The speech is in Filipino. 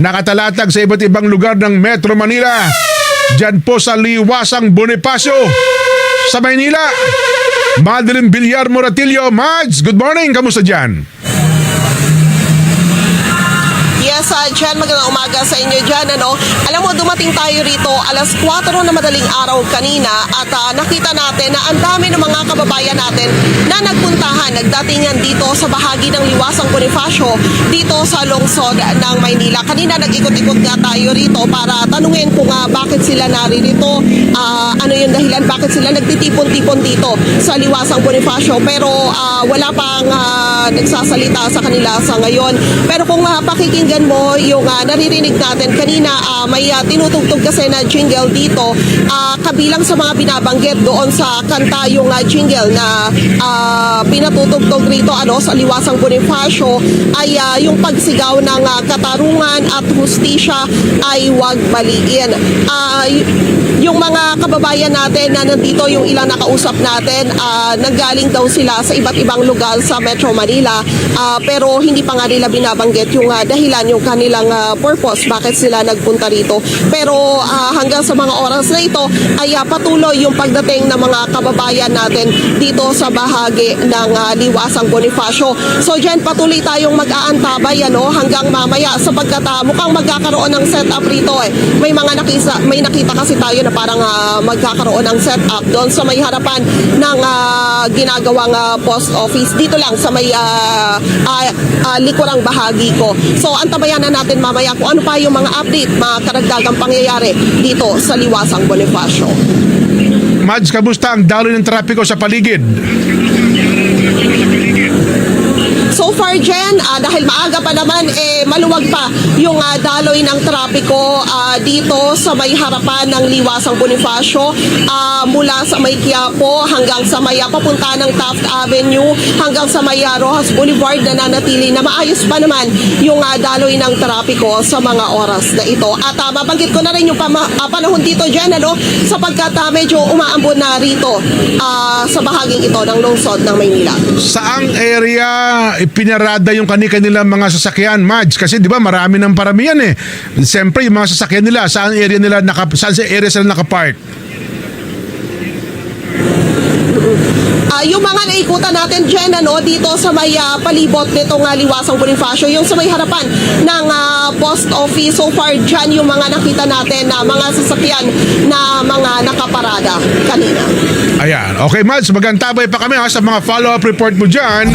Nakatalatag sa iba't ibang lugar ng Metro Manila. Diyan po sa Liwasang Bonifacio sa Maynila. Madeline Villar Moratillo. Mads, good morning. Kamusta dyan? Yes, Jen, magandang umaga sa inyo dyan. Alam mo, dumating tayo rito alas 4 na madaling araw kanina at nakita natin na ang dami ng mga kababayan natin na nagpuntahan, nagdatingan dito sa bahagi ng Liwasang Bonifacio dito sa lungsod ng Maynila. Kanina nag-ikot-ikot nga tayo rito para tanungin kung bakit sila naririto, ano yung dahilan, bakit sila nagtitipon-tipon dito sa Liwasang Bonifacio. Pero wala pang nagsasalita sa kanila sa ngayon. Pero kung pakikinggan mo yung naririnig natin kanina, may tinutugtog kasi na jingle dito, kabilang sa mga binabanggit doon sa kanta yung jingle na pinatutugtog rito sa Liwasang Bonifacio ay yung pagsigaw ng katarungan at hustisya ay huwag baliin. Yung mga kababayan natin na nandito, yung ilang nakausap natin, nanggaling daw sila sa iba't ibang lugar sa Metro Manila, pero hindi pa nga nila binabanggit yung dahilan, yung kanilang purpose, bakit sila nagpunta rito. Pero hanggang sa mga oras na ito ay patuloy yung pagdating ng mga kababayan natin dito sa bahagi ng Liwasang Bonifacio. So dyan patuloy tayong mag-aantabay hanggang mamaya sapagkat mukhang magkakaroon ng setup rito. May nakita kasi tayo na parang magkakaroon ng setup doon sa may harapan ng ginagawang post office. Dito lang sa may likurang bahagi ko. So antabayan na natin mamaya kung ano pa yung mga update, mga karagdagang pangyayari dito sa Liwasang Bonifacio. Mads, kamusta ang daloy ng trapiko sa paligid? So far, Jen, dahil maaga pa naman, maluwag pa yung daloy ng trapiko dito sa may harapan ng Liwasang Bonifacio, mula sa may Quiapo hanggang sa may papunta ng Taft Avenue hanggang sa may Rojas Boulevard na nanatili na maayos pa naman yung daloy ng trapiko sa mga oras na ito. At mabanggit ko na rin yung panahon dito, Jen, sapagkat medyo umaambon na rito sa bahaging ito ng lungsod ng Maynila. Saang area pinarada yung kanilang mga sasakyan, Mads? Kasi di ba marami ng paramihan Siyempre yung mga sasakyan nila, saan sa area sila nakapark? Yung mga naikutan natin dyan, dito sa may palibot nitong Liwasang Bonifacio, yung sa may harapan ng post office, so far dyan yung mga nakita natin na mga sasakyan na mga nakaparada kanina. Ayan. Okay, Mads, magantabay pa kami sa mga follow-up report mo dyan.